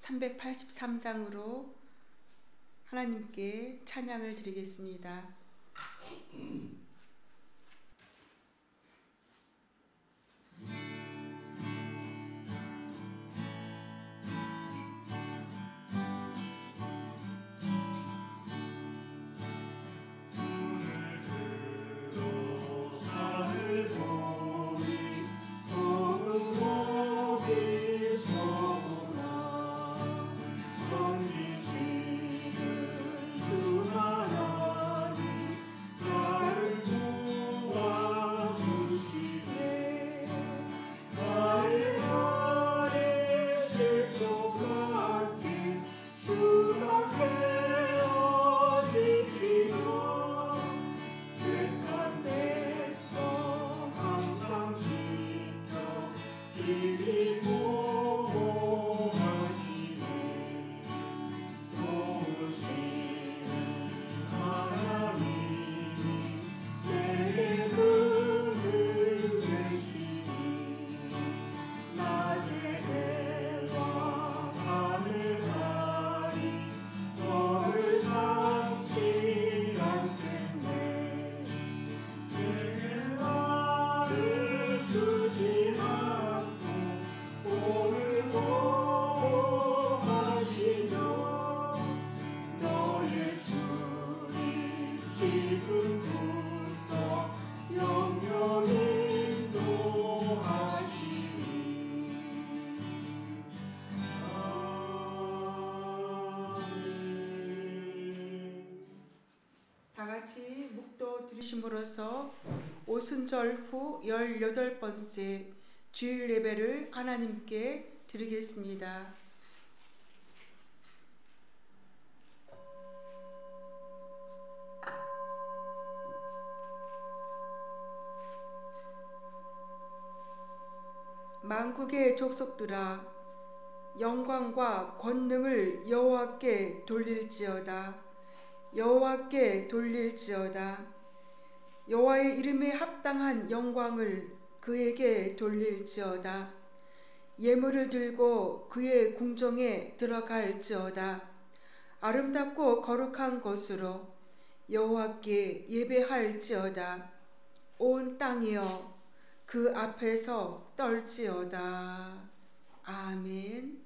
383장으로 하나님께 찬양을 드리겠습니다. 다같이 묵도 들으심으로써 오순절 후 18번째 주일 예배를 하나님께 드리겠습니다. 만국의 족속들아, 영광과 권능을 여호와께 돌릴지어다. 여호와께 돌릴지어다. 여호와의 이름에 합당한 영광을 그에게 돌릴지어다. 예물을 들고 그의 궁정에 들어갈지어다. 아름답고 거룩한 것으로 여호와께 예배할지어다. 온 땅이여 그 앞에서 떨지어다. 아멘.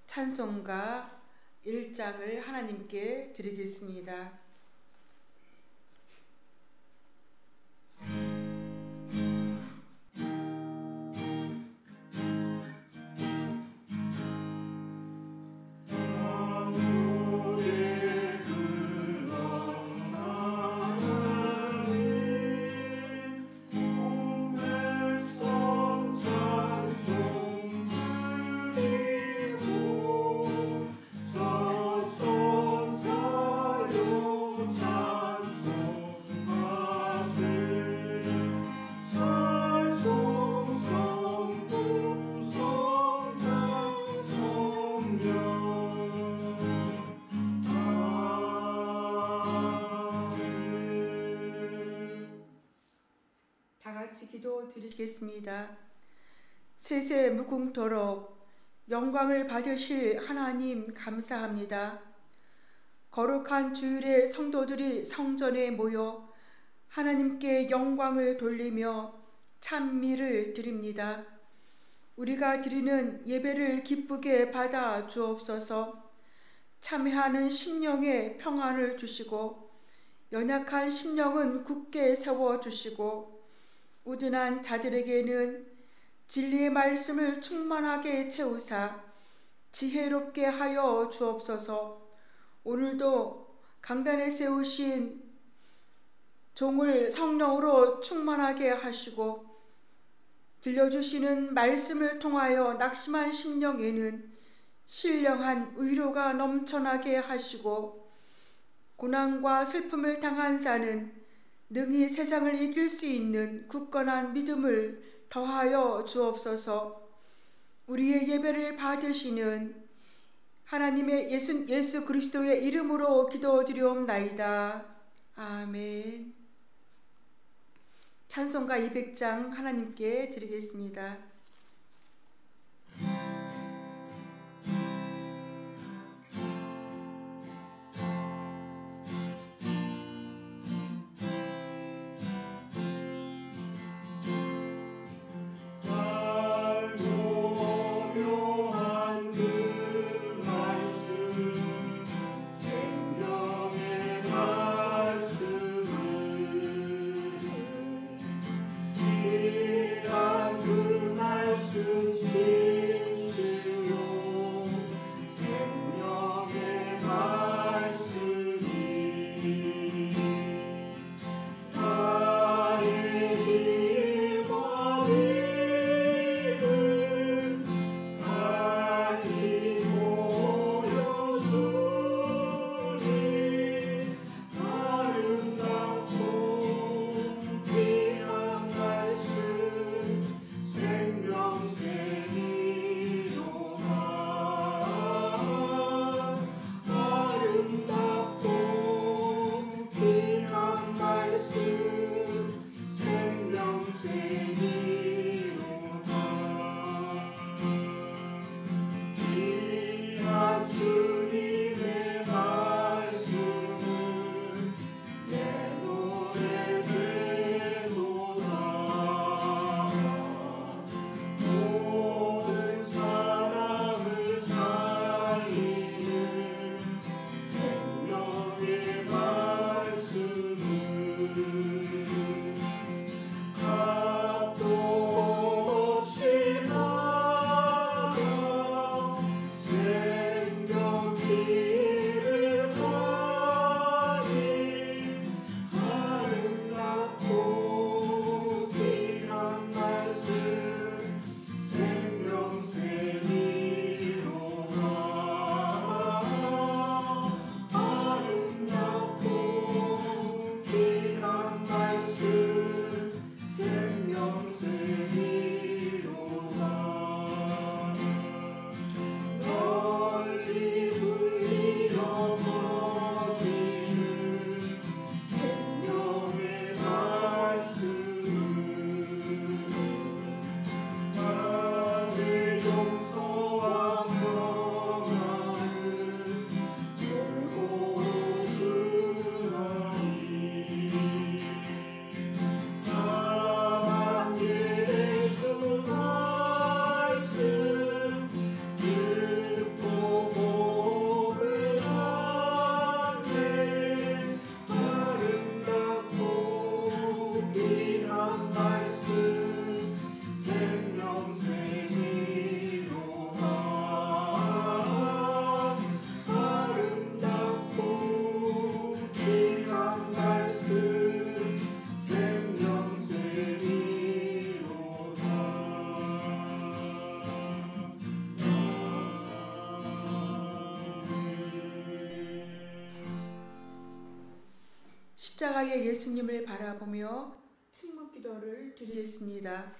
찬송가 1장을 하나님께 드리겠습니다. 기도 드리겠습니다. 세세 무궁토록 영광을 받으실 하나님 감사합니다. 거룩한 주일에 성도들이 성전에 모여 하나님께 영광을 돌리며 찬미를 드립니다. 우리가 드리는 예배를 기쁘게 받아 주옵소서. 참회하는 심령에 평안을 주시고 연약한 심령은 굳게 세워주시고 우둔한 자들에게는 진리의 말씀을 충만하게 채우사 지혜롭게 하여 주옵소서. 오늘도 강단에 세우신 종을 성령으로 충만하게 하시고 들려주시는 말씀을 통하여 낙심한 심령에는 신령한 의로가 넘쳐나게 하시고 고난과 슬픔을 당한 자는 능히 세상을 이길 수 있는 굳건한 믿음을 더하여 주옵소서. 우리의 예배를 받으시는 하나님의 예수 그리스도의 이름으로 기도드리옵나이다. 아멘. 찬송가 200장 하나님께 드리겠습니다. 용서와 평안을 공고스하니 다만 예수 말씀 듣고 고백하네 아름답고 귀한 말씀 생명샘이로다 아름답고 귀한 말씀 십자가의 예수님을 바라보며 침묵 기도를 드리겠습니다.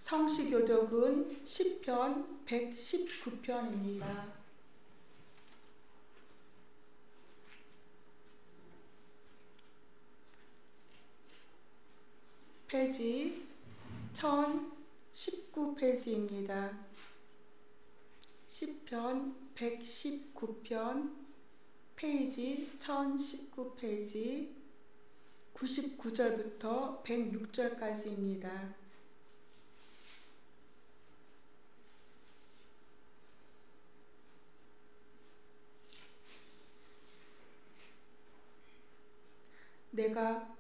성시교독은 시편 119편입니다. 페이지 1019페이지입니다. 시편 119편 페이지 1019페이지 99절부터 106절까지입니다. 내가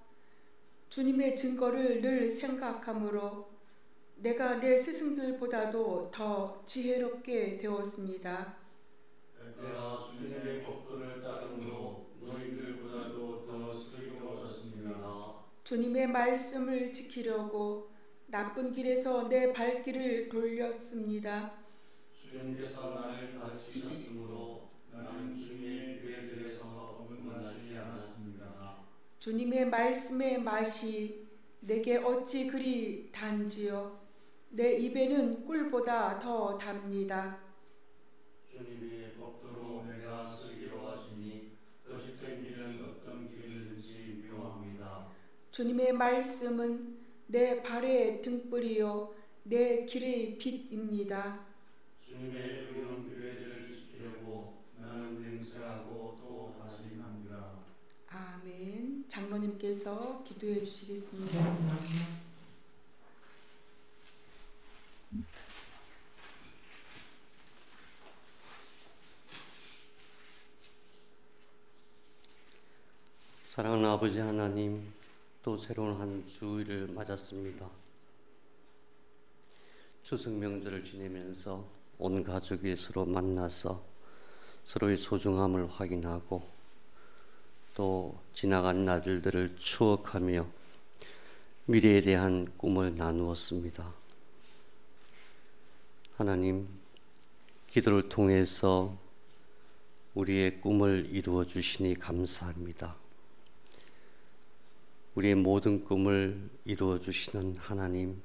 주님의 증거를 늘 생각하므로 내가 내 스승들보다도 더 지혜롭게 되었습니다. 내가 주님의 법도를 따름으로 너희들보다도 더 슬기로워졌습니다. 주님의 말씀을 지키려고 나쁜 길에서 내 발길을 돌렸습니다. 주님께서 나를 가르치셨으므로 나는 주님의 교회들에서 분만하지 않았습니다. 주님의 말씀의 맛이 내게 어찌 그리 단지요. 내 입에는 꿀보다 더 답니다. 주님의 법도로 내가 슬기로워지니 거짓된 길은 어떤 길이든지 미워합니다. 주님의 말씀은 내 발의 등불이요 내 길의 빛입니다. 주님의 의로운 교회들을 지키려고 나는 맹세하고 또 다짐합니다. 아멘. 장로님께서 기도해 주시겠습니다. 사랑하는 아버지 하나님, 또 새로운 한 주일을 맞았습니다. 추석 명절을 지내면서 온 가족이 서로 만나서 서로의 소중함을 확인하고 또 지나간 날들을 추억하며 미래에 대한 꿈을 나누었습니다. 하나님, 기도를 통해서 우리의 꿈을 이루어 주시니 감사합니다. 우리의 모든 꿈을 이루어 주시는 하나님,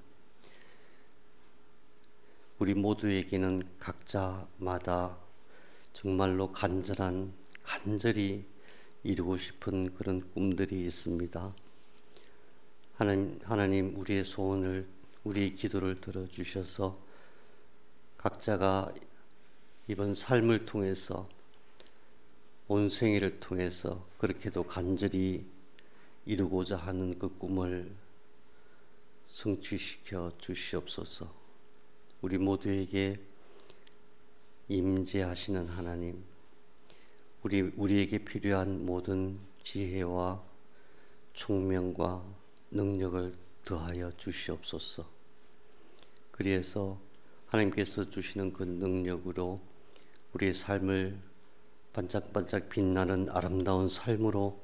우리 모두에게는 각자마다 정말로 간절히 이루고 싶은 그런 꿈들이 있습니다. 하나님, 우리의 소원을, 우리의 기도를 들어주셔서 각자가 이번 삶을 통해서, 온 생애를 통해서 그렇게도 간절히 이루고자 하는 그 꿈을 성취시켜 주시옵소서. 우리 모두에게 임재하시는 하나님, 우리에게 필요한 모든 지혜와 총명과 능력을 더하여 주시옵소서. 그래서 하나님께서 주시는 그 능력으로 우리의 삶을 반짝반짝 빛나는 아름다운 삶으로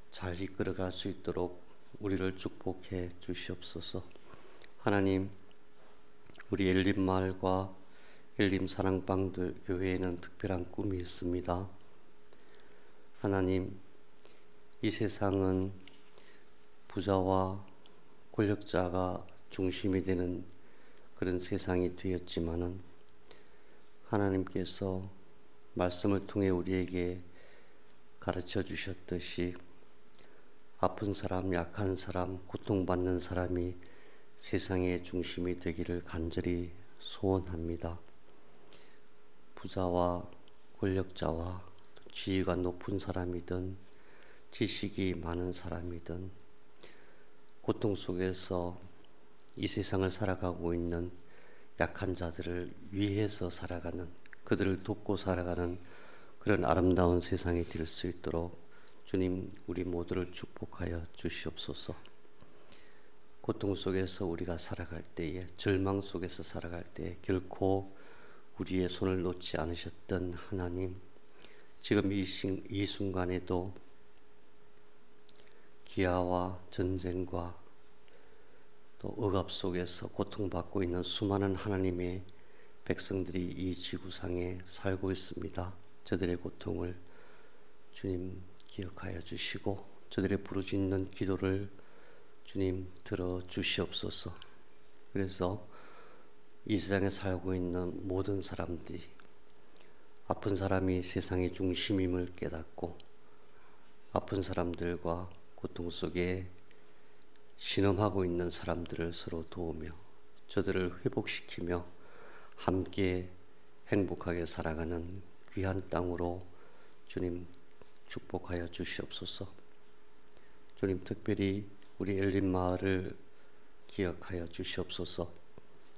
잘 이끌어갈 수 있도록 우리를 축복해 주시옵소서. 하나님, 우리 엘림마을과 엘림 사랑방 교회에는 특별한 꿈이 있습니다. 하나님, 이 세상은 부자와 권력자가 중심이 되는 그런 세상이 되었지만은 하나님께서 말씀을 통해 우리에게 가르쳐 주셨듯이 아픈 사람, 약한 사람, 고통받는 사람이 세상의 중심이 되기를 간절히 소원합니다. 부자와 권력자와 지위가 높은 사람이든 지식이 많은 사람이든 고통 속에서 이 세상을 살아가고 있는 약한 자들을 위해서 살아가는, 그들을 돕고 살아가는 그런 아름다운 세상이 될 수 있도록 주님, 우리 모두를 축복하여 주시옵소서. 고통 속에서 우리가 살아갈 때에, 절망 속에서 살아갈 때에 결코 우리의 손을 놓지 않으셨던 하나님, 지금 이 순간에도 기아와 전쟁과 또 억압 속에서 고통받고 있는 수많은 하나님의 백성들이 이 지구상에 살고 있습니다. 저들의 고통을 주님 기억하여 주시고 저들의 부르짖는 기도를 주님 들어 주시옵소서. 그래서 이 세상에 살고 있는 모든 사람들이, 아픈 사람이 세상의 중심임을 깨닫고 아픈 사람들과 고통 속에 신음하고 있는 사람들을 서로 도우며 저들을 회복시키며 함께 행복하게 살아가는 귀한 땅으로 주님 축복하여 주시옵소서. 주님, 특별히 우리 엘림 마을을 기억하여 주시옵소서.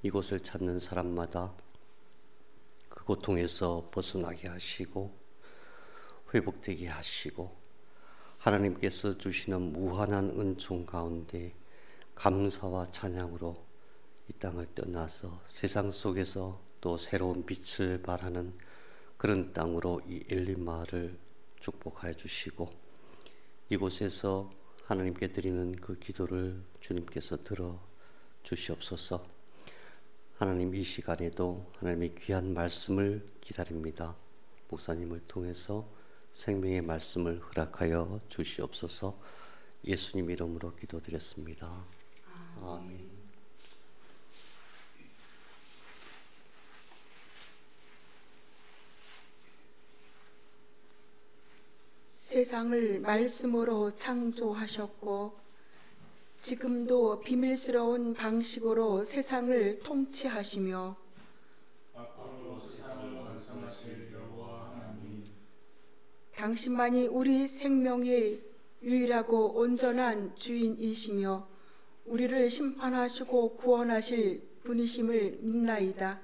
이곳을 찾는 사람마다 그 고통에서 벗어나게 하시고 회복되게 하시고 하나님께서 주시는 무한한 은총 가운데 감사와 찬양으로 이 땅을 떠나서 세상 속에서 또 새로운 빛을 발하는 그런 땅으로 이 엘림 마을을 축복하여 주시고, 이곳에서 하나님께 드리는 그 기도를 주님께서 들어 주시옵소서. 하나님, 이 시간에도 하나님의 귀한 말씀을 기다립니다. 목사님을 통해서 생명의 말씀을 허락하여 주시옵소서. 예수님 이름으로 기도드렸습니다. 아멘. 세상을 말씀으로 창조하셨고 지금도 비밀스러운 방식으로 세상을 통치하시며 앞으로 세상을 완성하실 여호와 하나님, 당신만이 우리 생명의 유일하고 온전한 주인이시며 우리를 심판하시고 구원하실 분이심을 믿나이다.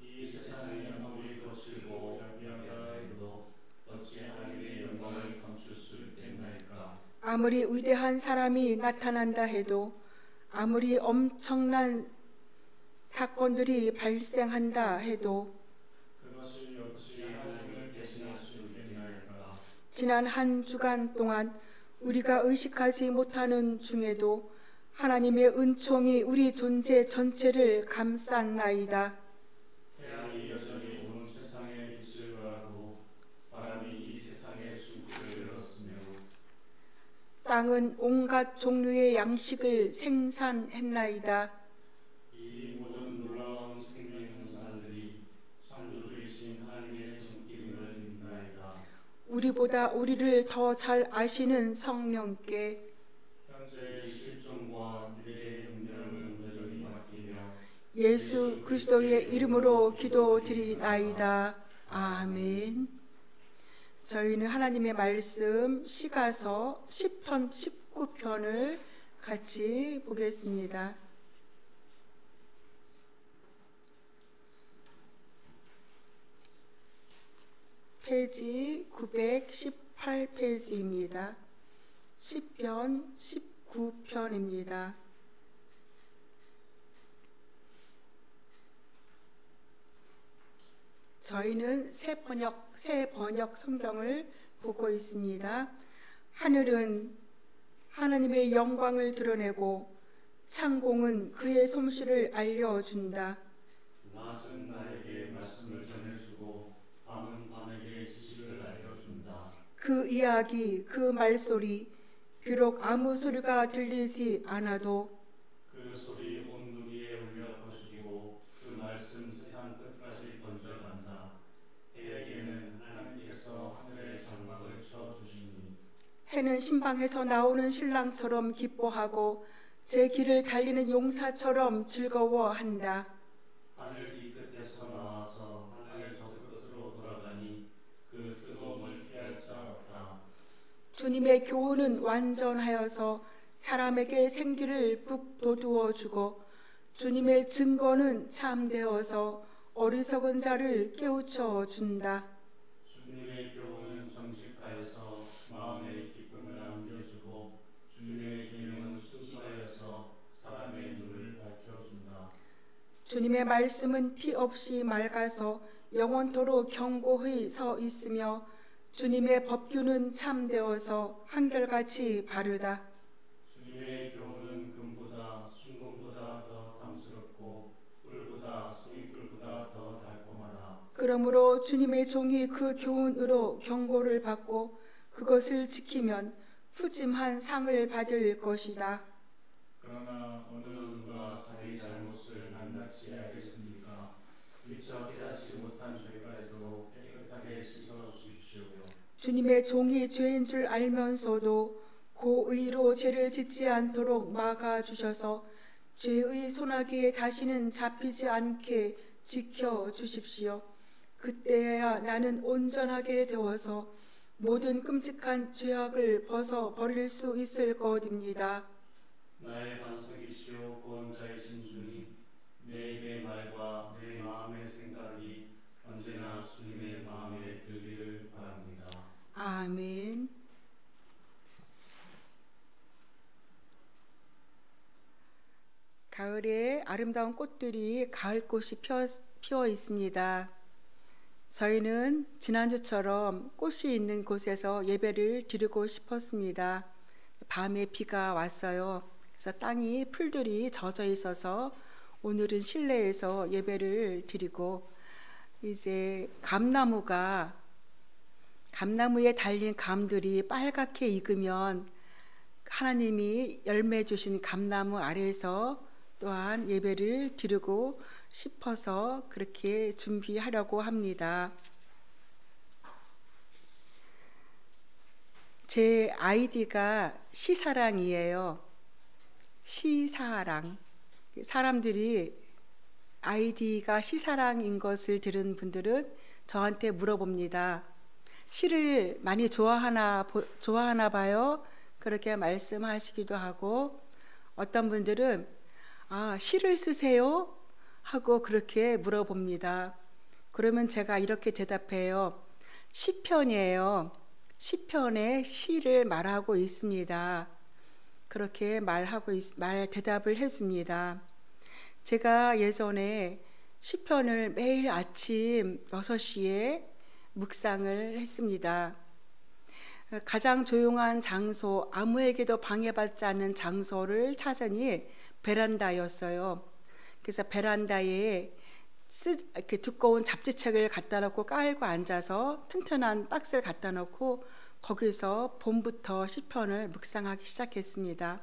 이 세상이 아무리 거칠고 약하다 해도 어찌 하나님의 영광을 감출 수 있겠나이까. 아무리 위대한 사람이 나타난다 해도, 아무리 엄청난 사건들이 발생한다 해도 그것이 어찌 하나님을 대신할 수 있겠나이까. 지난 한 주간 동안 우리가 의식하지 못하는 중에도 하나님의 은총이 우리 존재 전체를 감쌌나이다. 태양이 여전히 온 세상에 빛을 발하고 바람이 이 세상에 숨길을 열었으며 땅은 온갖 종류의 양식을 생산했나이다. 이 모든 놀라운 생명 현상들이 창조주이신 하나님의 손길임을 믿나이다. 우리보다 우리를 더 잘 아시는 성령께 현재의 실종과 미래의 영향을 온전히 맡기며 예수 그리스도의 이름으로 기도드리나이다. 아멘. 저희는 하나님의 말씀 시가서 10편 19편을 같이 보겠습니다. 페이지 918페이지입니다. 10편 19편입니다. 저희는 새 번역 성경을 보고 있습니다. 하늘은 하나님의 영광을 드러내고 창공은 그의 솜씨를 알려준다. 낮은 나에게 말씀을 전해주고 밤은 밤에게 지식을 알려준다. 그 이야기, 그 말소리, 비록 아무 소리가 들리지 않아도 그 소리 온 누리에 울려 퍼지고 그 말씀 세상 끝까지 번져간다. 해에게는 하나님께서 하늘의 장막을 쳐주시니 해는 신방에서 나오는 신랑처럼 기뻐하고 제 길을 달리는 용사처럼 즐거워한다. 하늘 이 끝에서 나와서 하늘 저 끝으로 돌아가니 그 뜨거움을 피할 자 없다. 주님의 교훈은 완전하여서 사람에게 생기를 북돋우어 주고 주님의 증거는 참되어서 어리석은 자를 깨우쳐 준다. 주님의 교훈은 정직하여서 마음에 기쁨을 안겨주고 주님의 계명은 순수하여서 사람의 눈을 밝혀준다. 주님의 말씀은 티 없이 맑아서 영원토록 견고히 서 있으며 주님의 법규는 참되어서 한결같이 바르다. 주님의 교훈은 금보다 순금보다 더 탐스럽고 꿀보다 송이꿀보다 더 달콤하다. 그러므로 주님의 종이 그 교훈으로 경고를 받고 그것을 지키면 푸짐한 상을 받을 것이다. 그러나 어느 누가 자기 잘못을 낱낱이 알겠습니까? 미처 깨닫지 못한 죄까지도 깨끗하게 씻어 주십시오. 주님의 종이 죄인 줄 알면서도 고의로 죄를 짓지 않도록 막아주셔서 죄의 소나기에 다시는 잡히지 않게 지켜주십시오. 그때야 나는 온전하게 되어서 모든 끔찍한 죄악을 벗어 버릴 수 있을 것입니다. 나의 반석이시오 구원자이신 주님, 내 입의 말과 내 마음의 생각이 언제나 주님의 마음에 들리를 바랍니다. 아멘. 가을에 아름다운 꽃들이 가을꽃이 피어 있습니다. 저희는 지난주처럼 꽃이 있는 곳에서 예배를 드리고 싶었습니다. 밤에 비가 왔어요. 그래서 땅이 풀들이 젖어 있어서 오늘은 실내에서 예배를 드리고, 이제 감나무에 달린 감들이 빨갛게 익으면 하나님이 열매 주신 감나무 아래에서 또한 예배를 드리고 싶어서 그렇게 준비하려고 합니다. 제 아이디가 시사랑이에요. 시사랑. 사람들이 아이디가 시사랑인 것을 들은 분들은 저한테 물어봅니다. 시를 많이 좋아하나 봐요? 그렇게 말씀하시기도 하고, 어떤 분들은 시를 쓰세요? 하고 그렇게 물어봅니다. 그러면 제가 이렇게 대답해요. 시편이에요. 시편에 시를 말하고 있습니다. 그렇게 대답을 해줍니다. 제가 예전에 시편을 매일 아침 6시에 묵상을 했습니다. 가장 조용한 장소, 아무에게도 방해받지 않는 장소를 찾으니 베란다였어요. 그래서 베란다에 이렇게 두꺼운 잡지책을 갖다 놓고 깔고 앉아서 튼튼한 박스를 갖다 놓고 거기서 봄부터 시편을 묵상하기 시작했습니다.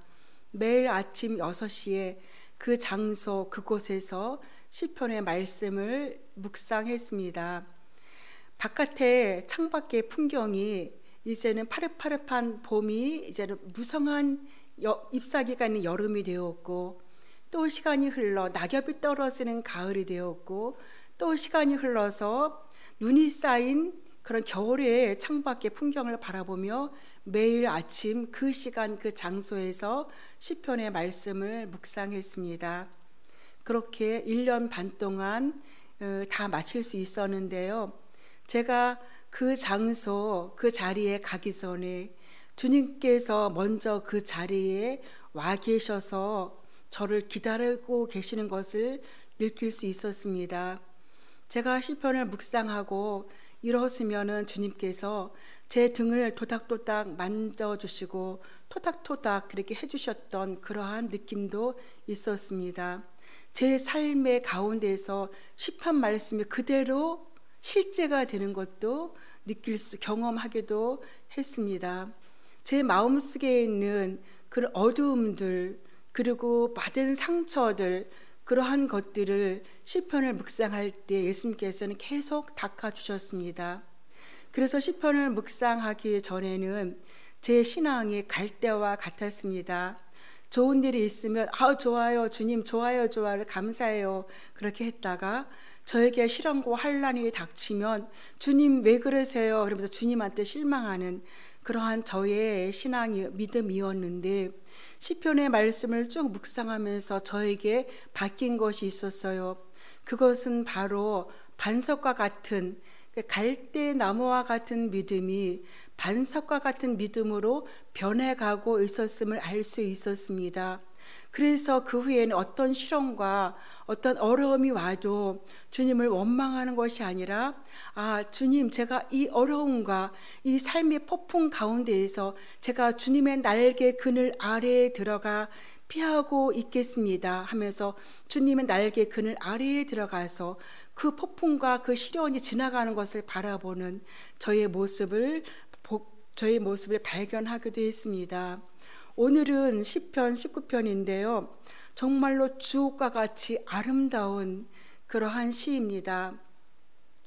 매일 아침 6시에 그 장소, 그곳에서 시편의 말씀을 묵상했습니다. 바깥에 창밖의 풍경이 이제는 파릇파릇한 봄이 이제는 무성한 잎사귀가 있는 여름이 되었고, 또 시간이 흘러 낙엽이 떨어지는 가을이 되었고, 또 시간이 흘러서 눈이 쌓인 그런 겨울의 창밖의 풍경을 바라보며 매일 아침 그 시간 그 장소에서 시편의 말씀을 묵상했습니다. 그렇게 1년 반 동안 다 마칠 수 있었는데요. 제가 그 장소, 그 자리에 가기 전에 주님께서 먼저 그 자리에 와 계셔서 저를 기다리고 계시는 것을 느낄 수 있었습니다. 제가 시편을 묵상하고 일어서면은 주님께서 제 등을 토닥토닥 만져주시고 토닥토닥 그렇게 해주셨던 그러한 느낌도 있었습니다. 제 삶의 가운데서 시편 말씀이 그대로 실제가 되는 것도 경험하기도 했습니다. 제 마음속에 있는 그 어두움들, 그리고 받은 상처들, 그러한 것들을 시편을 묵상할 때 예수님께서는 계속 닦아주셨습니다. 그래서 시편을 묵상하기 전에는 제 신앙이 갈대와 같았습니다. 좋은 일이 있으면 좋아요 주님, 좋아요 감사해요 그렇게 했다가 저에게 시련과 환난이 닥치면 주님 왜 그러세요 그러면서 주님한테 실망하는 그러한 저의 믿음이었는데, 시편의 말씀을 쭉 묵상하면서 저에게 바뀐 것이 있었어요. 그것은 바로 반석과 같은, 갈대나무와 같은 믿음이 반석과 같은 믿음으로 변해가고 있었음을 알 수 있었습니다. 그래서 그 후에는 어떤 시련과 어떤 어려움이 와도 주님을 원망하는 것이 아니라 주님, 제가 이 어려움과 이 삶의 폭풍 가운데에서 제가 주님의 날개 그늘 아래에 들어가 피하고 있겠습니다 하면서 주님의 날개 그늘 아래에 들어가서 그 폭풍과 그 시련이 지나가는 것을 바라보는 저의 모습을 발견하기도 했습니다. 오늘은 시편 19편인데요. 정말로 주옥과 같이 아름다운 그러한 시입니다.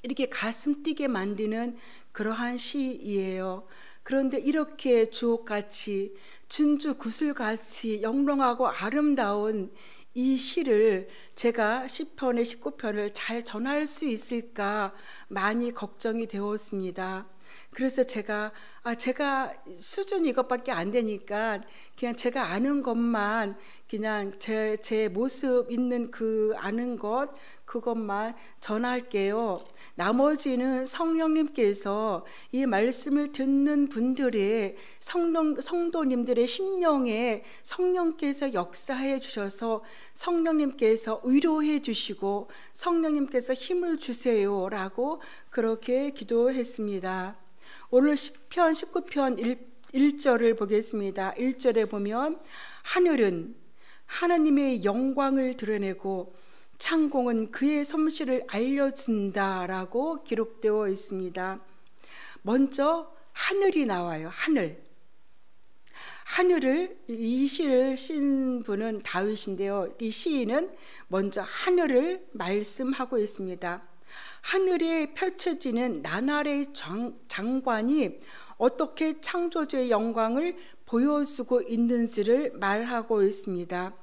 이렇게 가슴 뛰게 만드는 그러한 시이에요. 그런데 이렇게 주옥같이 진주 구슬같이 영롱하고 아름다운 이 시를 제가 시편의 19편을 잘 전할 수 있을까 많이 걱정이 되었습니다. 그래서 제가 제가 수준이 이것밖에 안 되니까 그냥 제가 아는 것만, 그냥 제 모습 있는 그 아는 것, 그것만 전할게요. 나머지는 성령님께서 이 말씀을 듣는 분들의 성도님들의 심령에 성령께서 역사해 주셔서 성령님께서 위로해 주시고 성령님께서 힘을 주세요라고 그렇게 기도했습니다. 오늘 시편 19편 1절을 보겠습니다. 1절에 보면 하늘은 하나님의 영광을 드러내고 창공은 그의 솜씨를 알려준다라고 기록되어 있습니다. 먼저 하늘이 나와요. 하늘을, 이 시를 쓴 분은 다윗인데요. 이 시인은 먼저 하늘을 말씀하고 있습니다. 하늘에 펼쳐지는 나날의 장관이 어떻게 창조주의 영광을 보여주고 있는지를 말하고 있습니다.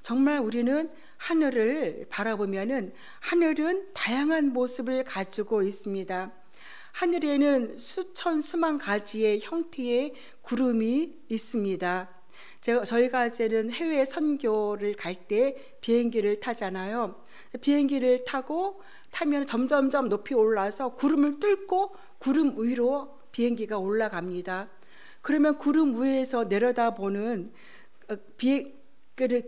정말 우리는 하늘을 바라보면은 하늘은 다양한 모습을 가지고 있습니다. 하늘에는 수만 가지의 형태의 구름이 있습니다. 저희가 이제는 해외 선교를 갈 때 비행기를 타잖아요. 비행기를 타면 점점점 높이 올라서 구름을 뚫고 구름 위로 비행기가 올라갑니다. 그러면 구름 위에서 내려다보는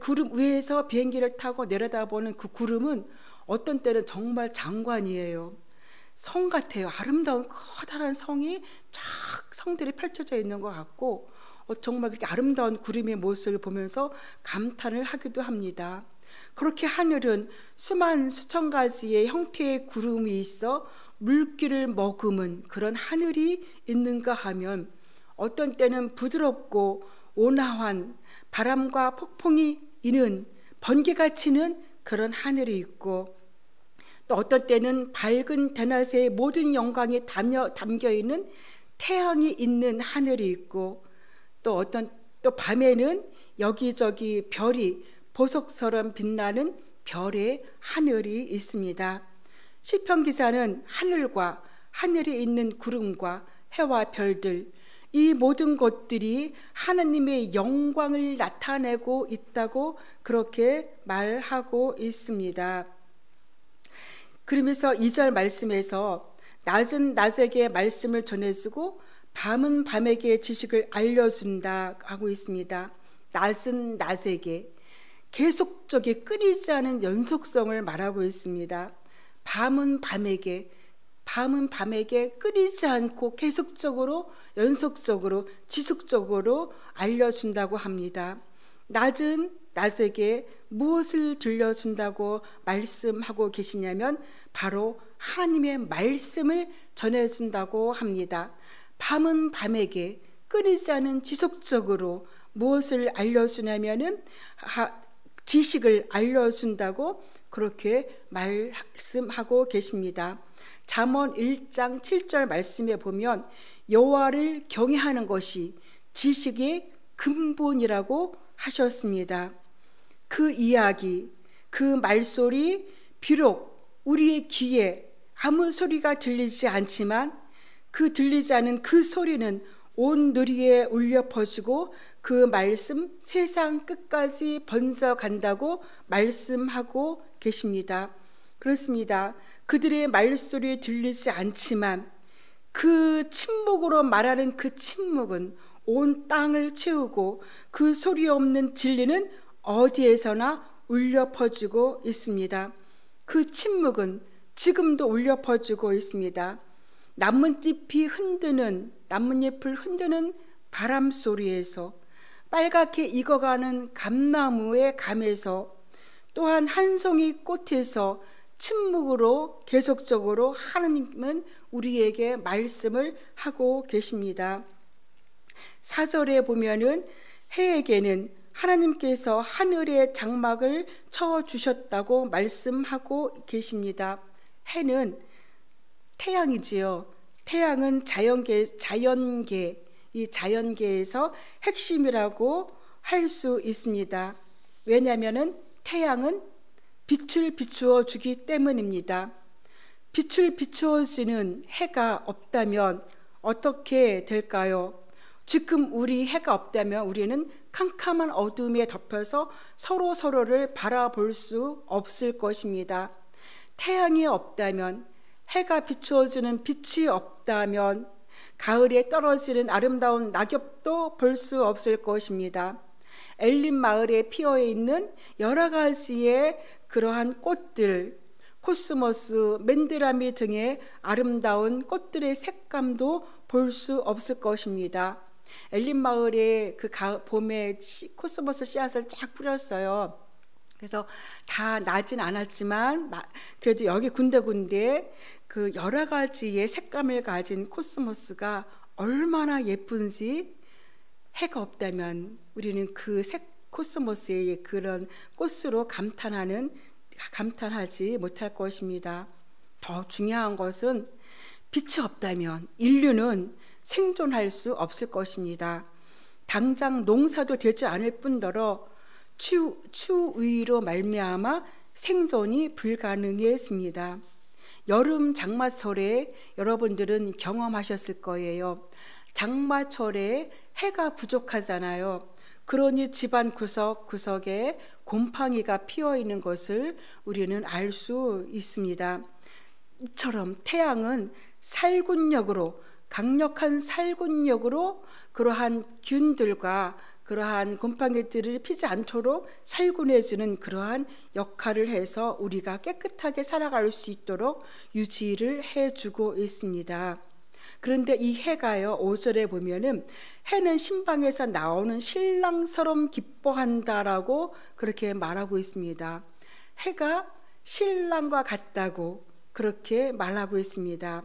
구름 위에서 비행기를 타고 내려다보는 그 구름은 어떤 때는 정말 장관이에요. 성 같아요. 아름다운 커다란 성이 쫙 성들이 펼쳐져 있는 것 같고 정말 그렇게 아름다운 구름의 모습을 보면서 감탄을 하기도 합니다. 그렇게 하늘은 수천 가지의 형태의 구름이 있어 물기를 머금은 그런 하늘이 있는가 하면 어떤 때는 부드럽고 온화한 바람과 폭풍이 이는 번개가 치는 그런 하늘이 있고 또 어떤 때는 밝은 대낮의 모든 영광이 담겨 있는 태양이 있는 하늘이 있고 또 밤에는 여기저기 별이 보석처럼 빛나는 별의 하늘이 있습니다. 시편 기사는 하늘과 하늘에 있는 구름과 해와 별들, 이 모든 것들이 하나님의 영광을 나타내고 있다고 그렇게 말하고 있습니다. 그러면서 2절 말씀에서 낮은 낮에게 말씀을 전해주고 밤은 밤에게 지식을 알려준다 하고 있습니다. 낮은 낮에게 계속적인 끊이지 않은 연속성을 말하고 있습니다. 밤은 밤에게 끊이지 않고 계속적으로 연속적으로 지속적으로 알려준다고 합니다. 낮은 낮에게 무엇을 들려준다고 말씀하고 계시냐면 바로 하나님의 말씀을 전해준다고 합니다. 밤은 밤에게 끊이지 않은 지속적으로 무엇을 알려주냐면은 지식을 알려준다고 그렇게 말씀하고 계십니다. 잠언 1장 7절 말씀에 보면 여호와를 경외하는 것이 지식의 근본이라고 하셨습니다. 그 이야기, 그 말소리 비록 우리의 귀에 아무 소리가 들리지 않지만 그 들리지 않은 그 소리는 온 누리에 울려 퍼지고 그 말씀 세상 끝까지 번져간다고 말씀하고 계십니다. 그렇습니다. 그들의 말소리 들리지 않지만 그 침묵으로 말하는 그 침묵은 온 땅을 채우고 그 소리 없는 진리는 어디에서나 울려 퍼지고 있습니다. 그 침묵은 지금도 울려 퍼지고 있습니다. 나뭇잎을 흔드는 바람 소리에서 빨갛게 익어가는 감나무의 감에서 또한 한 송이 꽃에서 침묵으로 계속적으로 하나님은 우리에게 말씀을 하고 계십니다. 4절에 보면은 해에게는 하나님께서 하늘의 장막을 쳐주셨다고 말씀하고 계십니다. 해는 태양이지요. 태양은 이 자연계에서 핵심이라고 할 수 있습니다. 왜냐하면 태양은 빛을 비추어 주기 때문입니다. 빛을 비추어 주는 해가 없다면 어떻게 될까요? 지금 우리 해가 없다면 우리는 캄캄한 어둠에 덮여서 서로를 바라볼 수 없을 것입니다. 태양이 없다면, 해가 비추어주는 빛이 없다면 가을에 떨어지는 아름다운 낙엽도 볼 수 없을 것입니다. 엘림 마을에 피어 있는 여러 가지의 그러한 꽃들, 코스모스, 맨드라미 등의 아름다운 꽃들의 색감도 볼 수 없을 것입니다. 엘림 마을에 그 봄에 코스모스 씨앗을 쫙 뿌렸어요. 그래서 다 나진 않았지만 그래도 여기 군데군데 그 여러 가지의 색감을 가진 코스모스가 얼마나 예쁜지 해가 없다면 우리는 그 코스모스의 그런 꽃으로 감탄하지 못할 것입니다. 더 중요한 것은 빛이 없다면 인류는 생존할 수 없을 것입니다. 당장 농사도 되지 않을 뿐더러 추위로 말미암아 생존이 불가능했습니다. 여름 장마철에 여러분들은 경험하셨을 거예요. 장마철에 해가 부족하잖아요. 그러니 집안 구석구석에 곰팡이가 피어 있는 것을 우리는 알 수 있습니다. 이처럼 태양은 강력한 살균력으로 그러한 균들과 그러한 곰팡이들을 피지 않도록 살균해주는 그러한 역할을 해서 우리가 깨끗하게 살아갈 수 있도록 유지를 해주고 있습니다. 그런데 이 해가요, 5절에 보면은 해는 신방에서 나오는 신랑처럼 기뻐한다라고 그렇게 말하고 있습니다. 해가 신랑과 같다고 그렇게 말하고 있습니다.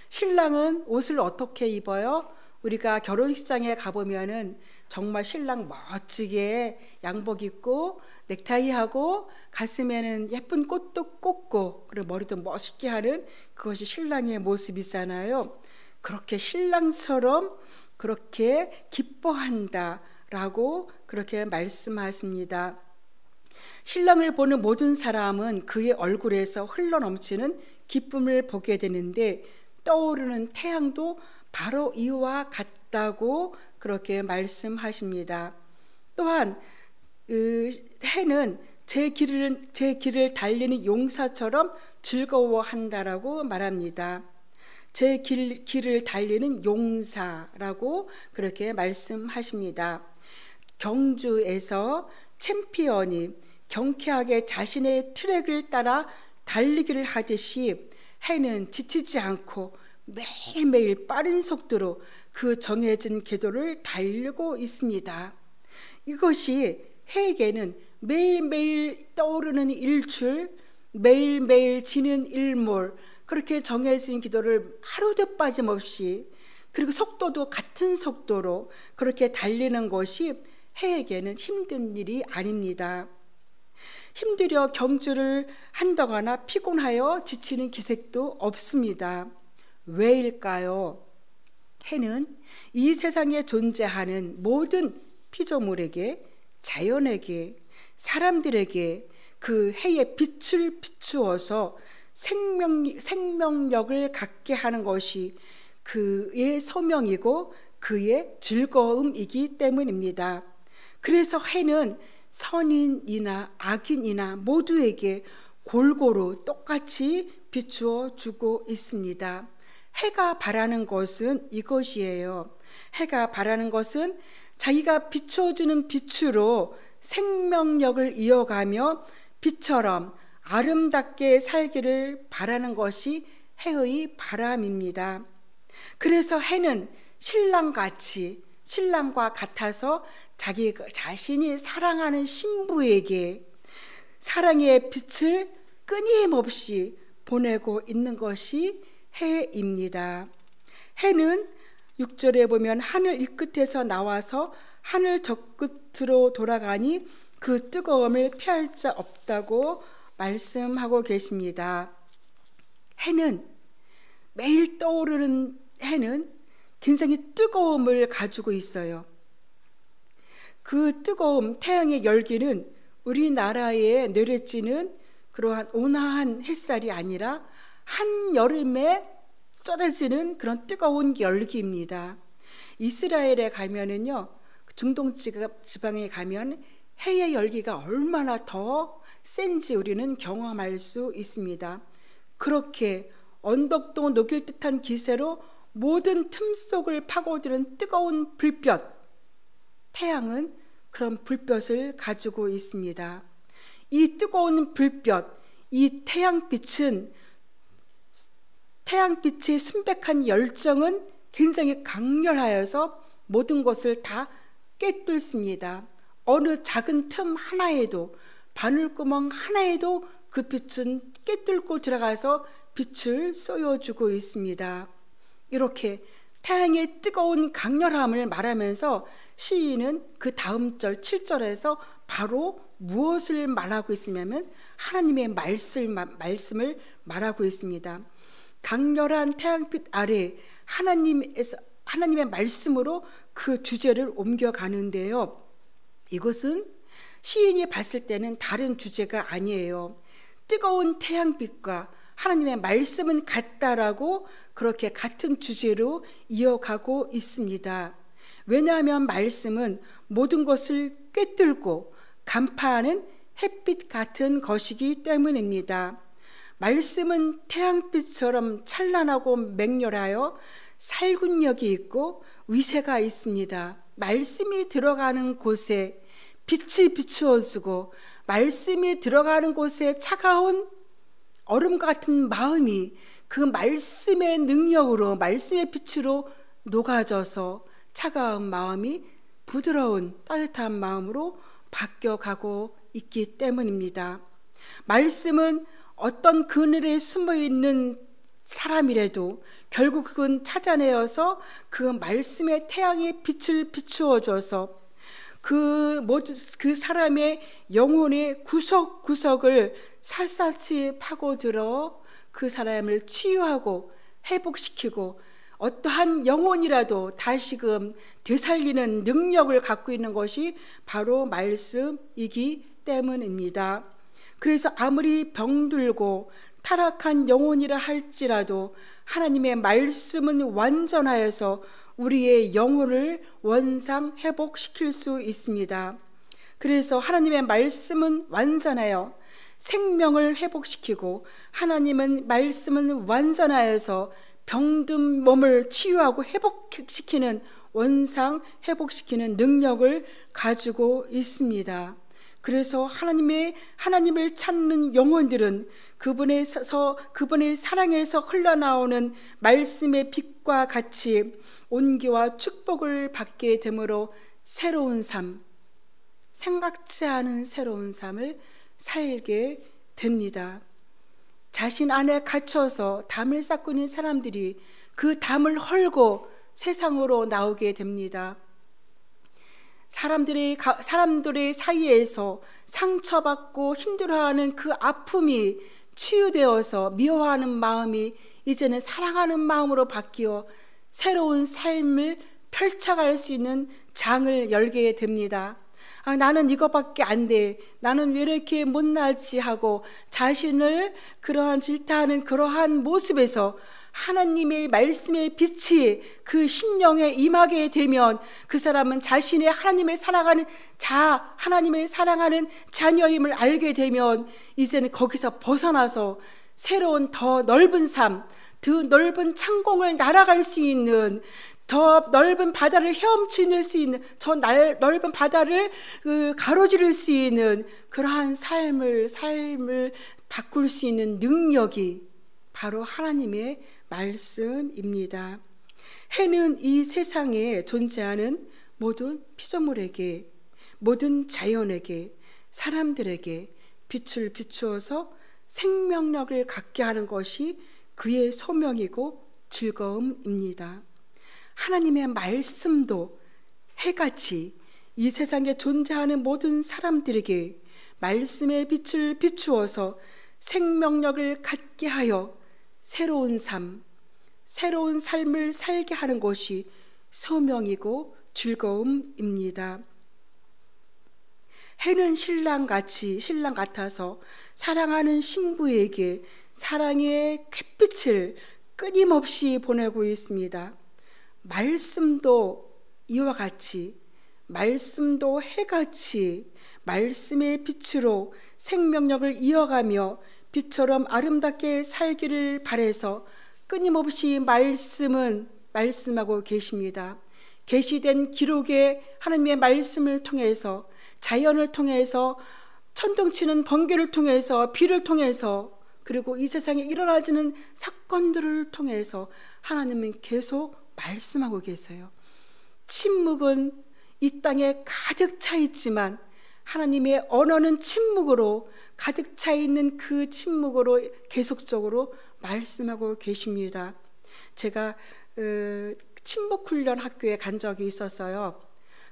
신랑은 옷을 어떻게 입어요? 우리가 결혼식장에 가보면은 정말 신랑 멋지게 양복 입고 넥타이 하고 가슴에는 예쁜 꽃도 꽂고 그리고 머리도 멋있게 하는 그것이 신랑의 모습이잖아요. 그렇게 신랑처럼 그렇게 기뻐한다라고 그렇게 말씀하십니다. 신랑을 보는 모든 사람은 그의 얼굴에서 흘러넘치는 기쁨을 보게 되는데 떠오르는 태양도 바로 이와 같다고 그렇게 말씀하십니다. 또한 해는 제 길을 달리는 용사처럼 즐거워한다라고 말합니다. 제 길을 달리는 용사라고 그렇게 말씀하십니다. 경주에서 챔피언이 경쾌하게 자신의 트랙을 따라 달리기를 하듯이 해는 지치지 않고 매일매일 빠른 속도로 그 정해진 궤도를 달리고 있습니다. 이것이 해에게는 매일매일 떠오르는 일출, 매일매일 지는 일몰, 그렇게 정해진 기도를 하루도 빠짐없이 그리고 속도도 같은 속도로 그렇게 달리는 것이 해에게는 힘든 일이 아닙니다. 힘들여 경주를 한다거나 피곤하여 지치는 기색도 없습니다. 왜일까요? 해는 이 세상에 존재하는 모든 피조물에게, 자연에게, 사람들에게 그 해의 빛을 비추어서 생명력을 갖게 하는 것이 그의 소명이고 그의 즐거움이기 때문입니다. 그래서 해는 선인이나 악인이나 모두에게 골고루 똑같이 비추어 주고 있습니다. 해가 바라는 것은 이것이에요. 해가 바라는 것은 자기가 비춰주는 빛으로 생명력을 이어가며 빛처럼 아름답게 살기를 바라는 것이 해의 바람입니다. 그래서 해는 신랑과 같아서 자기 자신이 사랑하는 신부에게 사랑의 빛을 끊임없이 보내고 있는 것이 해입니다. 해는 6절에 보면 하늘 이 끝에서 나와서 하늘 저 끝으로 돌아가니 그 뜨거움을 피할 자 없다고 말씀하고 계십니다. 해는 매일 떠오르는 해는 굉장히 뜨거움을 가지고 있어요. 그 뜨거움, 태양의 열기는 우리나라에 내려지는 그러한 온화한 햇살이 아니라 한여름에 쏟아지는 그런 뜨거운 열기입니다. 이스라엘에 가면은요, 중동 지방에 가면 해의 열기가 얼마나 더 센지 우리는 경험할 수 있습니다. 그렇게 언덕도 녹일 듯한 기세로 모든 틈 속을 파고드는 뜨거운 불볕, 태양은 그런 불볕을 가지고 있습니다. 이 뜨거운 불볕, 이 태양빛의 순백한 열정은 굉장히 강렬하여서 모든 것을 다 꿰뚫습니다. 어느 작은 틈 하나에도, 바늘구멍 하나에도 그 빛은 꿰뚫고 들어가서 빛을 쏘여주고 있습니다. 이렇게 태양의 뜨거운 강렬함을 말하면서 시인은 그 다음 절 7절에서 바로 무엇을 말하고 있으냐면 하나님의 말씀을 말하고 있습니다. 강렬한 태양빛 아래 하나님의 말씀으로 그 주제를 옮겨가는데요. 이것은 시인이 봤을 때는 다른 주제가 아니에요. 뜨거운 태양빛과 하나님의 말씀은 같다라고 그렇게 같은 주제로 이어가고 있습니다. 왜냐하면 말씀은 모든 것을 꿰뚫고 간파하는 햇빛 같은 것이기 때문입니다. 말씀은 태양빛처럼 찬란하고 맹렬하여 살균력이 있고 위세가 있습니다. 말씀이 들어가는 곳에 빛이 비추어지고 말씀이 들어가는 곳에 차가운 얼음 같은 마음이 그 말씀의 능력으로, 말씀의 빛으로 녹아져서 차가운 마음이 부드러운 따뜻한 마음으로 바뀌어가고 있기 때문입니다. 말씀은 어떤 그늘에 숨어있는 사람이라도 결국 그건 찾아내어서 그 말씀의 태양의 빛을 비추어줘서 그 사람의 영혼의 구석구석을 샅샅이 파고들어 그 사람을 치유하고 회복시키고 어떠한 영혼이라도 다시금 되살리는 능력을 갖고 있는 것이 바로 말씀이기 때문입니다. 그래서 아무리 병들고 타락한 영혼이라 할지라도 하나님의 말씀은 완전하여서 우리의 영혼을 원상 회복시킬 수 있습니다. 그래서 하나님의 말씀은 완전하여 생명을 회복시키고 하나님은 말씀은 완전하여서 병든 몸을 치유하고 회복시키는 원상 회복시키는 능력을 가지고 있습니다. 그래서 하나님을 찾는 영혼들은 그분의 사랑에서 흘러나오는 말씀의 빛과 같이 온기와 축복을 받게 되므로 새로운 삶, 생각지 않은 새로운 삶을 살게 됩니다. 자신 안에 갇혀서 담을 쌓고 있는 사람들이 그 담을 헐고 세상으로 나오게 됩니다. 사람들의 사이에서 상처받고 힘들어하는 그 아픔이 치유되어서 미워하는 마음이 이제는 사랑하는 마음으로 바뀌어 새로운 삶을 펼쳐갈 수 있는 장을 열게 됩니다. 나는 이것밖에 안 돼. 나는 왜 이렇게 못나지 하고 자신을 그러한 질타하는 그러한 모습에서 하나님의 말씀의 빛이 그 심령에 임하게 되면 그 사람은 자신의 하나님의 사랑하는 자녀임을 알게 되면 이제는 거기서 벗어나서 새로운 더 넓은 삶, 더 넓은 창공을 날아갈 수 있는, 더 넓은 바다를 헤엄칠 수 있는, 저 넓은 바다를 가로지를 수 있는 그러한 삶을 바꿀 수 있는 능력이 바로 하나님의 말씀입니다. 해는 이 세상에 존재하는 모든 피조물에게, 모든 자연에게, 사람들에게 빛을 비추어서 생명력을 갖게 하는 것이 그의 소명이고 즐거움입니다. 하나님의 말씀도 해같이 이 세상에 존재하는 모든 사람들에게 말씀의 빛을 비추어서 생명력을 갖게 하여 새로운 삶, 새로운 삶을 살게 하는 것이 소명이고 즐거움입니다. 해는 신랑 같아서 사랑하는 신부에게 사랑의 햇빛을 끊임없이 보내고 있습니다. 말씀도 이와 같이, 말씀도 해같이 말씀의 빛으로 생명력을 이어가며 빛처럼 아름답게 살기를 바라서 끊임없이 말씀하고 계십니다. 계시된 기록의 하나님의 말씀을 통해서, 자연을 통해서, 천둥치는 번개를 통해서, 비를 통해서, 그리고 이 세상에 일어나지는 사건들을 통해서 하나님은 계속 말씀하고 계세요. 침묵은 이 땅에 가득 차 있지만 하나님의 언어는 침묵으로, 가득 차 있는 그 침묵으로 계속적으로 말씀하고 계십니다. 제가 침묵훈련 학교에 간 적이 있었어요.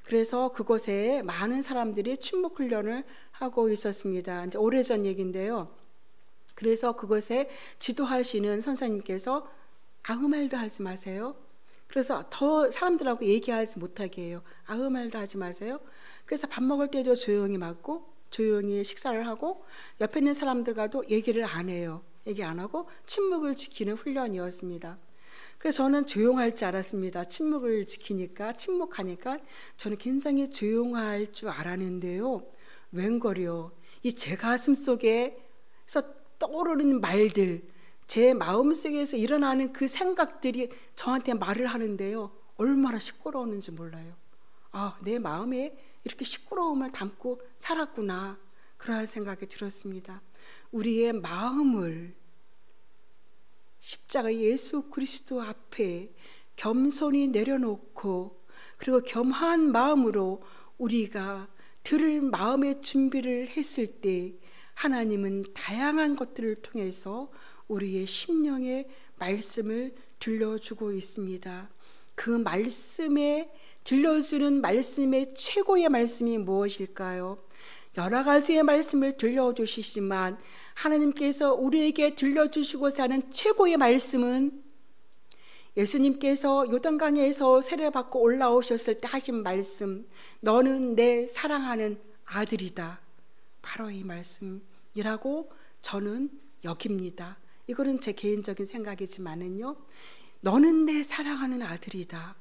그래서 그곳에 많은 사람들이 침묵훈련을 하고 있었습니다. 이제 오래전 얘기인데요. 그래서 그곳에 지도하시는 선생님께서 아무 말도 하지 마세요. 그래서 더 사람들하고 얘기하지 못하게 해요. 아무 말도 하지 마세요. 그래서 밥 먹을 때도 조용히 먹고 조용히 식사를 하고 옆에 있는 사람들과도 얘기를 안 해요. 얘기 안 하고 침묵을 지키는 훈련이었습니다. 그래서 저는 조용할 줄 알았습니다. 침묵하니까 저는 굉장히 조용할 줄 알았는데요. 웬걸요, 이 제 가슴 속에서 떠오르는 말들, 제 마음속에서 일어나는 그 생각들이 저한테 말을 하는데요, 얼마나 시끄러웠는지 몰라요. 아, 내 마음에 이렇게 시끄러움을 담고 살았구나, 그러한 생각이 들었습니다. 우리의 마음을 십자가 예수 그리스도 앞에 겸손히 내려놓고, 그리고 겸한 마음으로 우리가 들을 마음의 준비를 했을 때 하나님은 다양한 것들을 통해서 우리의 심령의 말씀을 들려주고 있습니다. 그 말씀에 들려주는 말씀의 최고의 말씀이 무엇일까요? 여러 가지의 말씀을 들려주시지만 하나님께서 우리에게 들려주시고자 하는 최고의 말씀은 예수님께서 요단강에서 세례받고 올라오셨을 때 하신 말씀, 너는 내 사랑하는 아들이다, 바로 이 말씀이라고 저는 여깁니다. 이거는 제 개인적인 생각이지만은요, 너는 내 사랑하는 아들이다,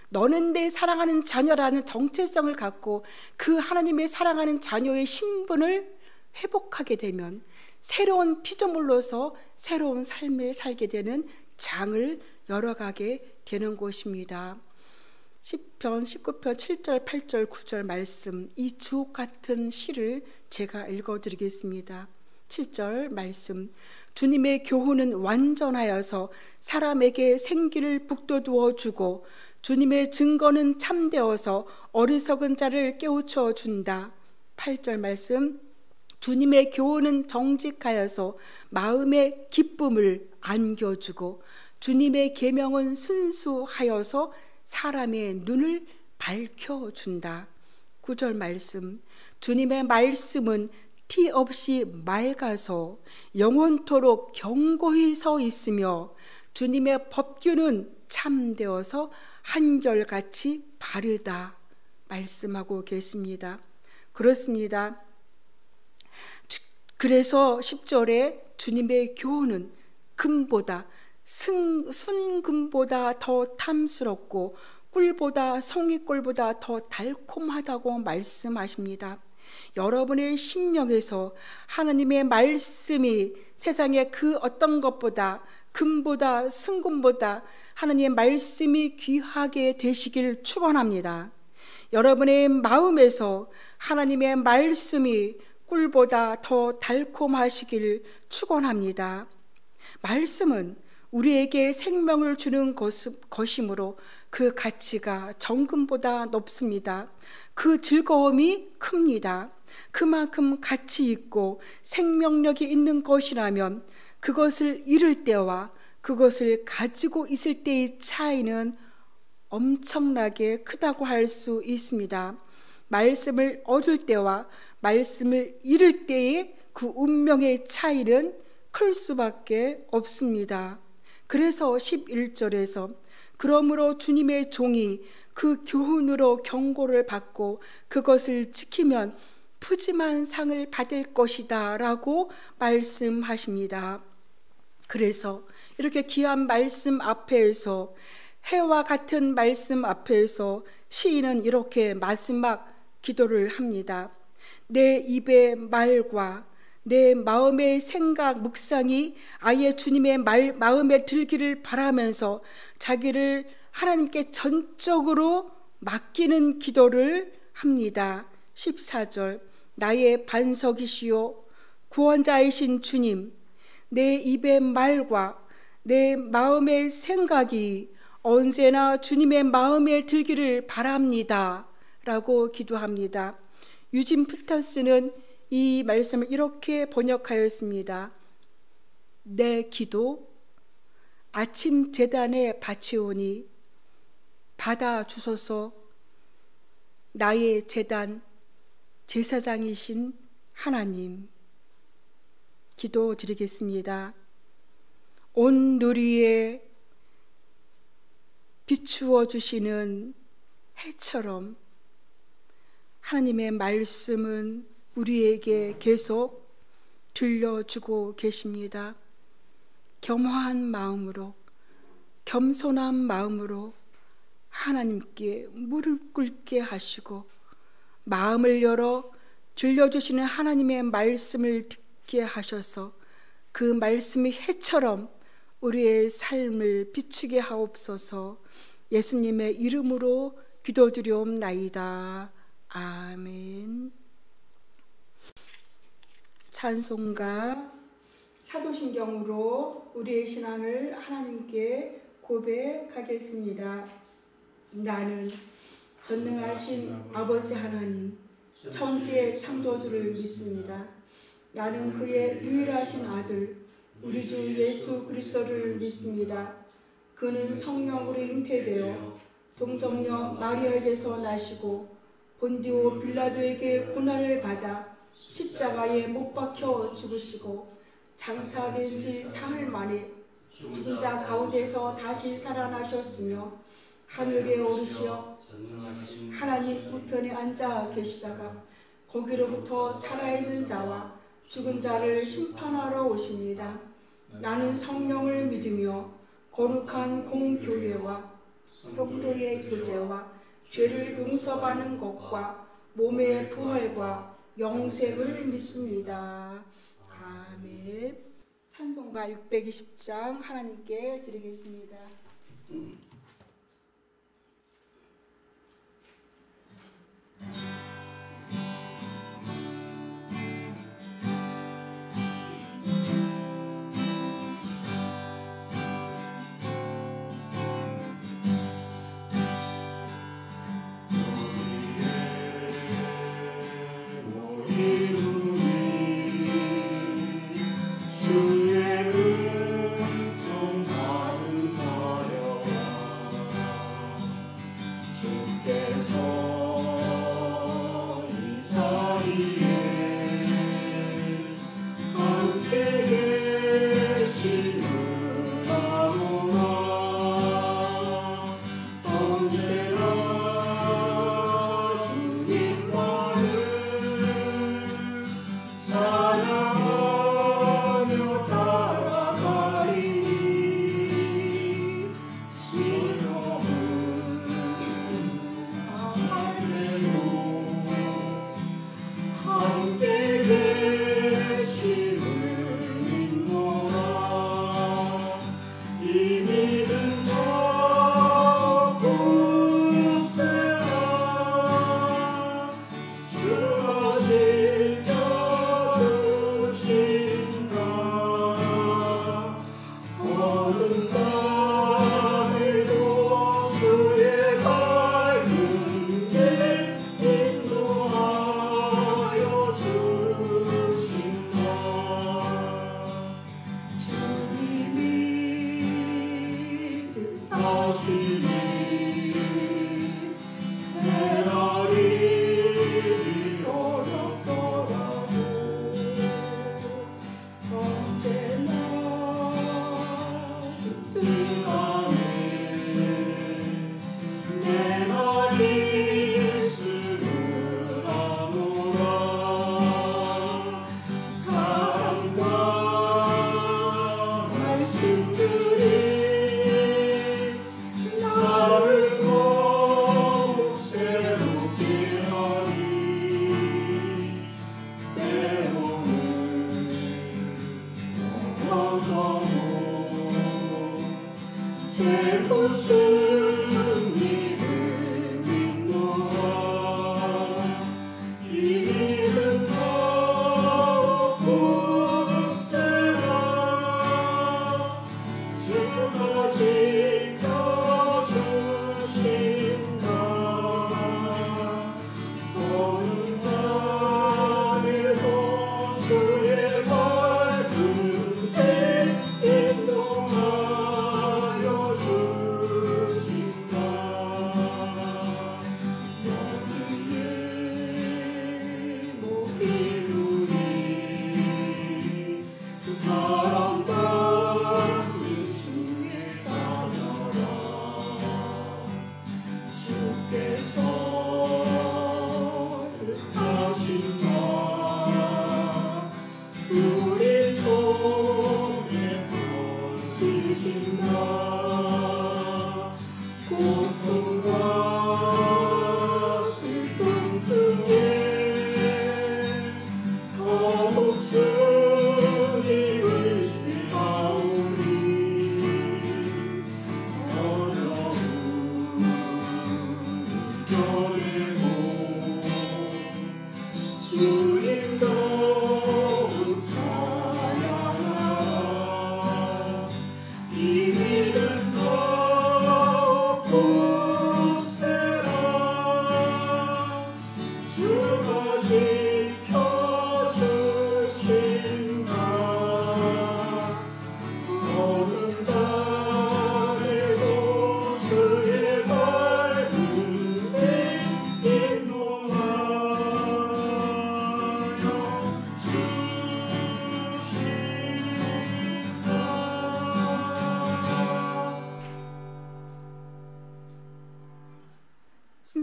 너는 내 사랑하는 자녀라는 정체성을 갖고 그 하나님의 사랑하는 자녀의 신분을 회복하게 되면 새로운 피조물로서 새로운 삶을 살게 되는 장을 열어가게 되는 것입니다. 시편 19편 7절 8절 9절 말씀, 이 주옥 같은 시를 제가 읽어드리겠습니다. 7절 말씀, 주님의 교훈은 완전하여서 사람에게 생기를 북돋워 주고 주님의 증거는 참되어서 어리석은 자를 깨우쳐 준다. 8절 말씀, 주님의 교훈은 정직하여서 마음의 기쁨을 안겨주고 주님의 계명은 순수하여서 사람의 눈을 밝혀준다. 9절 말씀, 주님의 말씀은 티 없이 맑아서 영원토록 견고히 서 있으며 주님의 법규는 참되어서 한결같이 바르다 말씀하고 계십니다. 그렇습니다. 그래서 10절에 주님의 교훈은 금보다 순금보다 더 탐스럽고 꿀보다 성의꿀보다 더 달콤하다고 말씀하십니다. 여러분의 심령에서 하나님의 말씀이 세상의 그 어떤 것보다, 금보다 순금보다 하나님의 말씀이 귀하게 되시길 축원합니다. 여러분의 마음에서 하나님의 말씀이 꿀보다 더 달콤하시길 축원합니다. 말씀은 우리에게 생명을 주는 것이므로 그 가치가 정금보다 높습니다. 그 즐거움이 큽니다. 그만큼 가치 있고 생명력이 있는 것이라면 그것을 잃을 때와 그것을 가지고 있을 때의 차이는 엄청나게 크다고 할 수 있습니다. 말씀을 얻을 때와 말씀을 잃을 때의 그 운명의 차이는 클 수밖에 없습니다. 그래서 11절에서 그러므로 주님의 종이 그 교훈으로 경고를 받고 그것을 지키면 푸짐한 상을 받을 것이다 라고 말씀하십니다. 그래서 이렇게 귀한 말씀 앞에서, 해와 같은 말씀 앞에서 시인은 이렇게 마지막 기도를 합니다. 내 입의 말과 내 마음의 생각, 묵상이 아예 주님의 마음에 들기를 바라면서 자기를 하나님께 전적으로 맡기는 기도를 합니다. 14절, 나의 반석이시요 구원자이신 주님, 내 입의 말과 내 마음의 생각이 언제나 주님의 마음에 들기를 바랍니다 라고 기도합니다. 유진 피터스는 이 말씀을 이렇게 번역하였습니다. 내 기도 아침 제단에 바치오니 받아주소서. 나의 제단 제사장이신 하나님, 기도드리겠습니다. 온 누리에 비추어 주시는 해처럼 하나님의 말씀은 우리에게 계속 들려주고 계십니다. 겸허한 마음으로, 겸손한 마음으로 하나님께 무릎 꿇게 하시고 마음을 열어 들려주시는 하나님의 말씀을 듣게 하셔서 그 말씀이 해처럼 우리의 삶을 비추게 하옵소서. 예수님의 이름으로 기도드리옵나이다. 아멘. 찬송가 사도신경으로 우리의 신앙을 하나님께 고백하겠습니다. 나는 전능하신 아버지 하나님, 천지의 창조주를 믿습니다. 나는 그의 유일하신 아들 우리 주 예수 그리스도를 믿습니다. 그는 성령으로 잉태되어 동정녀 마리아에게서 나시고 본디오 빌라도에게 고난을 받아 십자가에 못 박혀 죽으시고 장사된 지 사흘 만에 죽은 자 가운데서 다시 살아나셨으며 하늘에 오르시어 하나님 우편에 앉아 계시다가 거기로부터 살아있는 자와 죽은 자를 심판하러 오십니다. 나는 성령을 믿으며 거룩한 공교회와 성도의 교제와 죄를 용서받는 것과 몸의 부활과 영생을 믿습니다. 아멘. 찬송가 620장 하나님께 드리겠습니다. 주의 은총 받은 자여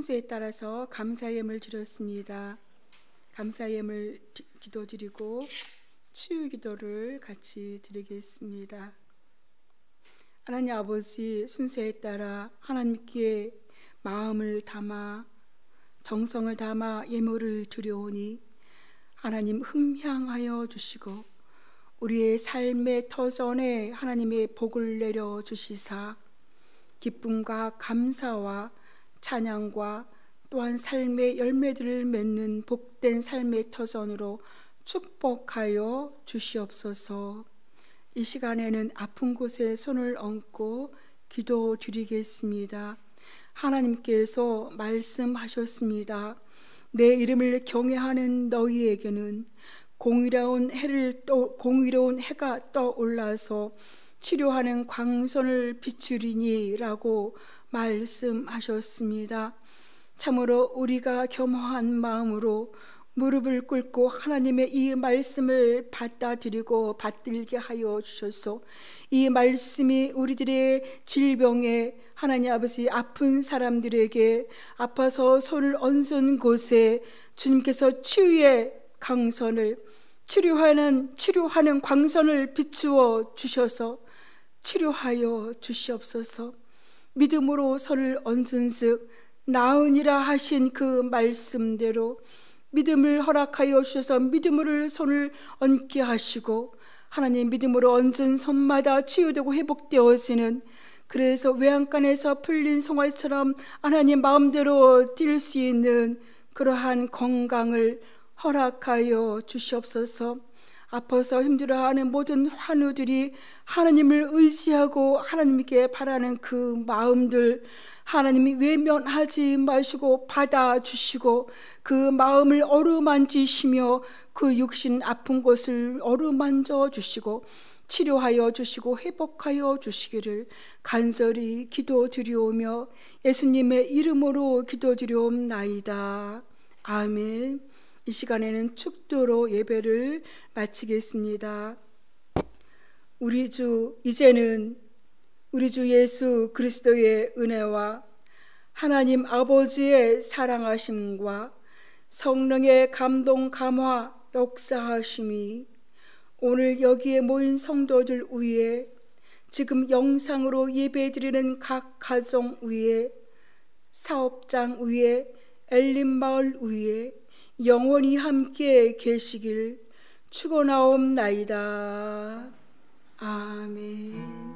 순서에 따라서 감사의 예물 드렸습니다. 감사의 예물 기도드리고 치유 기도를 같이 드리겠습니다. 하나님 아버지, 순서에 따라 하나님께 마음을 담아 정성을 담아 예물을 드려오니 하나님 흠향하여 주시고 우리의 삶의 터전에 하나님의 복을 내려 주시사 기쁨과 감사와 찬양과 또한 삶의 열매들을 맺는 복된 삶의 터전으로 축복하여 주시옵소서. 이 시간에는 아픈 곳에 손을 얹고 기도드리겠습니다. 하나님께서 말씀하셨습니다. 내 이름을 경외하는 너희에게는 공의로운 해가 떠올라서 치료하는 광선을 비추리니 라고 말씀하셨습니다. 참으로 우리가 겸허한 마음으로 무릎을 꿇고 하나님의 이 말씀을 받아들이고 받들게 하여 주셔서 이 말씀이 우리들의 질병에 하나님 아버지 아픈 사람들에게 아파서 손을 얹은 곳에 주님께서 치유의 강선을 치료하는 광선을 비추어 주셔서 치료하여 주시옵소서. 믿음으로 손을 얹은즉 나으니라 하신 그 말씀대로 믿음을 허락하여 주셔서 믿음으로 손을 얹게 하시고 하나님 믿음으로 얹은 손마다 치유되고 회복되어지는, 그래서 외양간에서 풀린 송아지처럼 하나님 마음대로 뛸 수 있는 그러한 건강을 허락하여 주시옵소서. 아파서 힘들어하는 모든 환우들이 하나님을 의지하고 하나님께 바라는 그 마음들 하나님이 외면하지 마시고 받아주시고 그 마음을 어루만지시며 그 육신 아픈 곳을 어루만져 주시고 치료하여 주시고 회복하여 주시기를 간절히 기도드리오며 예수님의 이름으로 기도드리옵나이다. 아멘. 이 시간에는 축도로 예배를 마치겠습니다. 이제는 우리 주 예수 그리스도의 은혜와 하나님 아버지의 사랑하심과 성령의 감동 감화 역사하심이 오늘 여기에 모인 성도들 위에, 지금 영상으로 예배드리는 각 가정 위에, 사업장 위에, 엘림마을 위에 영원히 함께 계시길 축원하옵나이다. 아멘.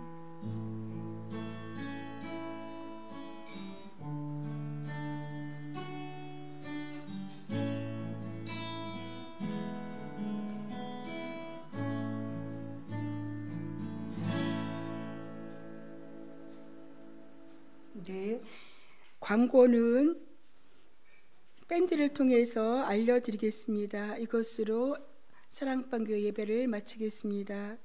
네, 광고는 밴드를 통해서 알려드리겠습니다. 이것으로 사랑방교회 예배를 마치겠습니다.